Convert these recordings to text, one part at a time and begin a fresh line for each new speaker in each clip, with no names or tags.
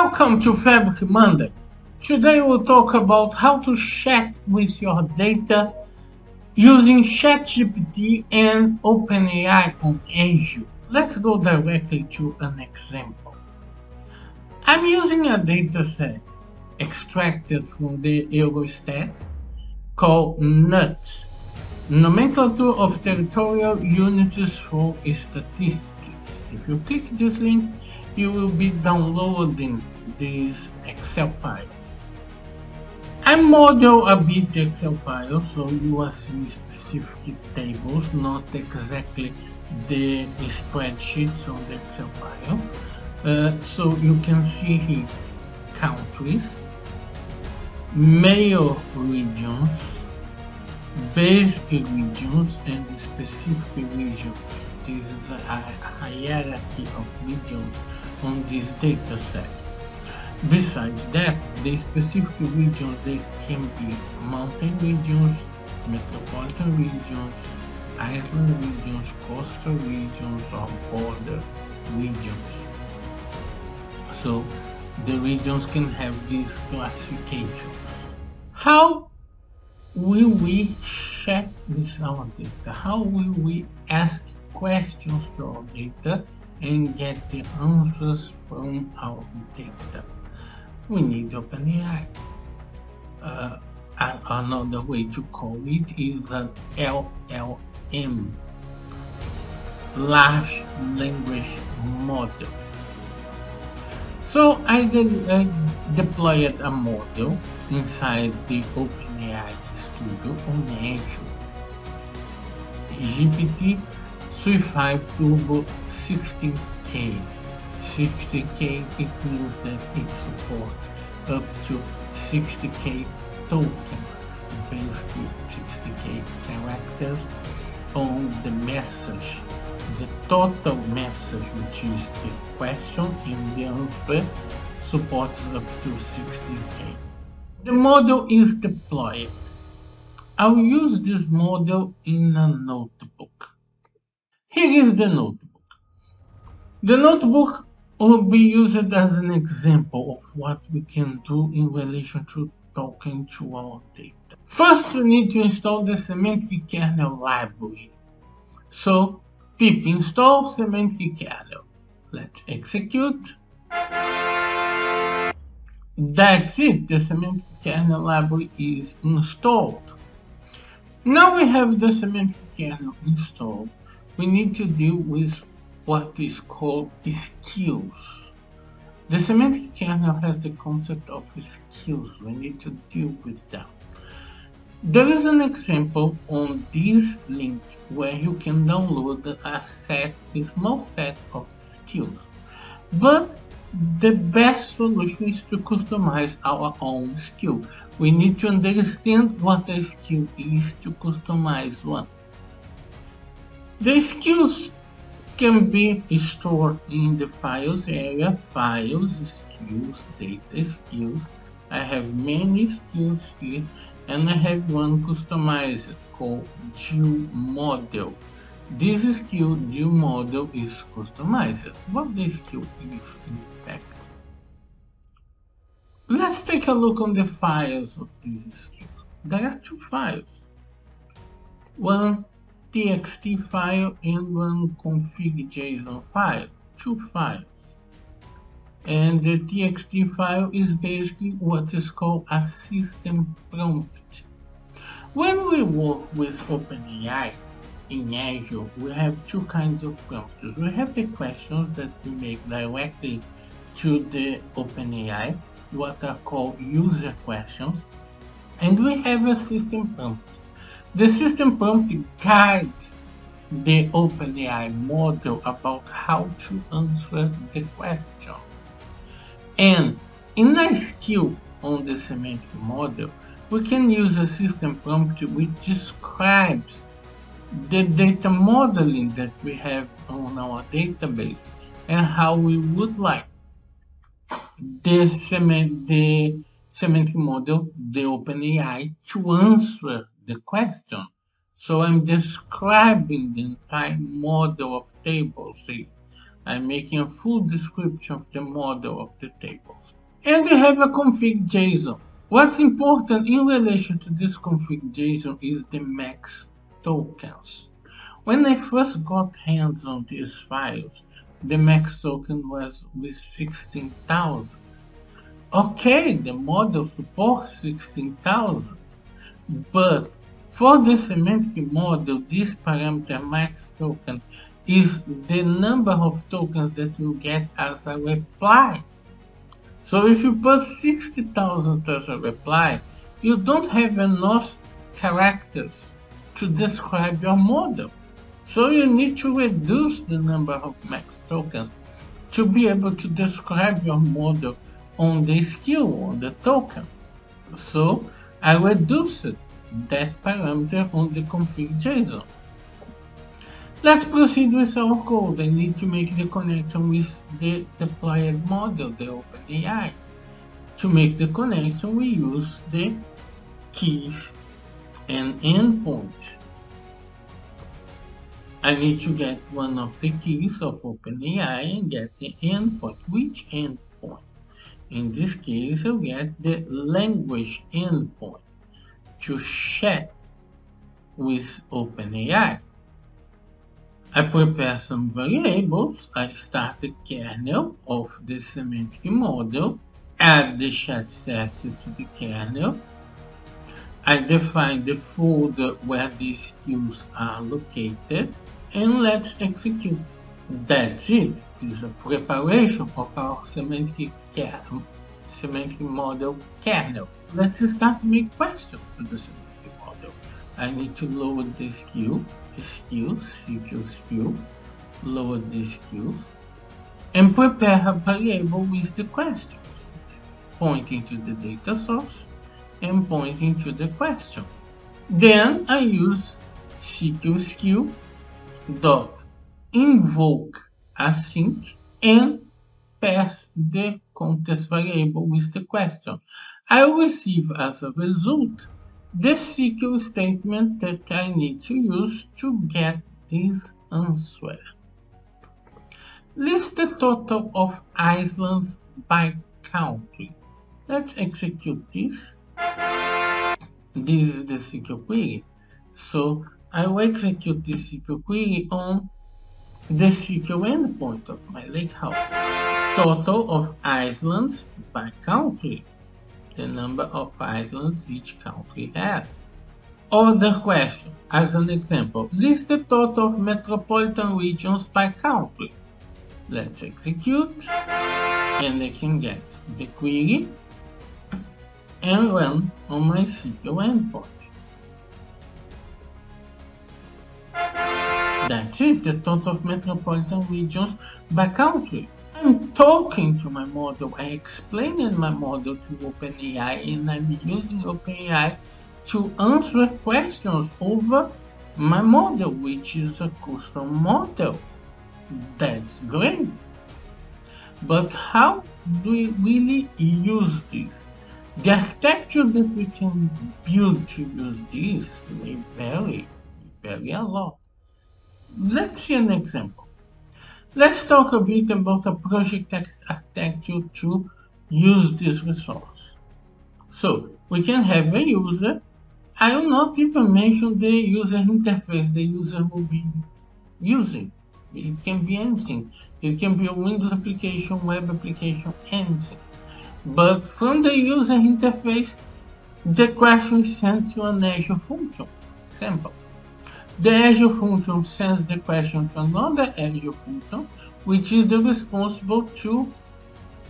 Welcome to Fabric Monday. Today we'll talk about how to chat with your data using ChatGPT and OpenAI on Azure. Let's go directly to an example. I'm using a dataset extracted from the Eurostat called NUTS, Nomenclature of Territorial Units for Statistics. If you click this link, you will be downloading this Excel file. I model a bit Excel file, so you will see specific tables, not exactly the spreadsheets on the Excel file. So you can see here countries, major regions, basic regions, and specific regions. This is a hierarchy of regions on this dataset. Besides that, the specific regions they can be mountain regions, metropolitan regions, island regions, coastal regions, or border regions. So the regions can have these classifications. How will we check with our data? How will we ask questions to our data and get the answers from our data? We need OpenAI. Another way to call it is an LLM, large language model. So I deployed a model inside the OpenAI Studio on Azure. GPT-3.5 Turbo 16K. 60K, it means that it supports up to 60K tokens, basically 60K characters on the message. The total message, which is the question and the answer, supports up to 60K. The model is deployed. I'll use this model in a notebook. Here is the notebook. The notebook will be used as an example of what we can do in relation to talking to our data. First, we need to install the semantic kernel library. So, pip install semantic kernel. Let's execute. That's it, the semantic kernel library is installed. Now we have the semantic kernel installed, we need to deal with what is called skills. The semantic kernel has the concept of skills. We need to deal with that. There is an example on this link where you can download a small set of skills. But the best solution is to customize our own skill. We need to understand what a skill is to customize one. The skills can be stored in the files area, files, skills, data skills. I have many skills here, and I have one customized called Geo model. This skill Geo model is customized. What the skill is in fact. Let's take a look on the files of this skill. There are two files. One txt file and one config.json file, two files. And the txt file is basically what is called a system prompt. When we work with OpenAI in Azure, we have two kinds of prompts. We have the questions that we make directly to the OpenAI, what are called user questions, and we have a system prompt. The system prompt guides the OpenAI model about how to answer the question. And in a skill on the semantic model, we can use a system prompt which describes the data modeling that we have on our database and how we would like the semantic model, the OpenAI, to answer the question. So I'm describing the entire model of tables here. I'm making a full description of the model of the tables. And we have a config JSON. What's important in relation to this config JSON is the max tokens. When I first got hands on these files, the max token was with 16,000. Okay, the model supports 16,000, but for the semantic model, this parameter max token is the number of tokens that you get as a reply. So if you put 60,000 as a reply, you don't have enough characters to describe your model. So you need to reduce the number of max tokens to be able to describe your model on the skill, on the token. So I reduced that parameter on the config JSON. Let's proceed with our code. I need to make the connection with the deployed model, the OpenAI. To make the connection, we use the keys and endpoints. I need to get one of the keys of OpenAI and get the endpoint. Which endpoint? In this case, I'll get the language endpoint to chat with OpenAI. I prepare some variables. I start the kernel of the semantic model, add the chat stats to the kernel. I define the folder where these skills are located, and let's execute. That's it. This is a preparation of our semantic model kernel. Let's start to make questions to the semantic model. I need to load the skill, load the skills, and prepare a variable with the questions, pointing to the data source and pointing to the question. Then I use skill dot invoke async and pass the context variable with the question. I will receive as a result the SQL statement that I need to use to get this answer. List the total of islands by country. Let's execute this. This is the SQL query. So I will execute this SQL query on the SQL endpoint of my lakehouse. Total of islands by country. The number of islands each country has. Other question, as an example, list the total of metropolitan regions by country. Let's execute, and I can get the query and run on my SQL endpoint. That's it, the total of metropolitan regions by country. I'm talking to my model, I explained my model to OpenAI, and I'm using OpenAI to answer questions over my model, which is a custom model. That's great. But how do we really use this? The architecture that we can build to use this may vary a lot. Let's see an example. Let's talk a bit about a project architecture to use this resource. So we can have a user. I will not even mention the user interface the user will be using. It can be anything. It can be a Windows application, web application, anything. But from the user interface, the question is sent to an Azure function, for example. The Azure function sends the question to another Azure function, which is responsible to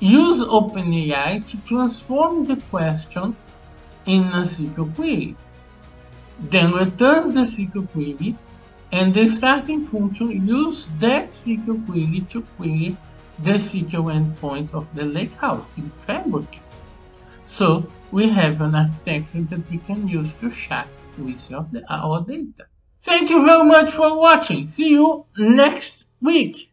use OpenAI to transform the question in a SQL query. Then returns the SQL query, and the starting function uses that SQL query to query the SQL endpoint of the lakehouse in Fabric. So we have an architecture that we can use to chat with our data. Thank you very much for watching. See you next week.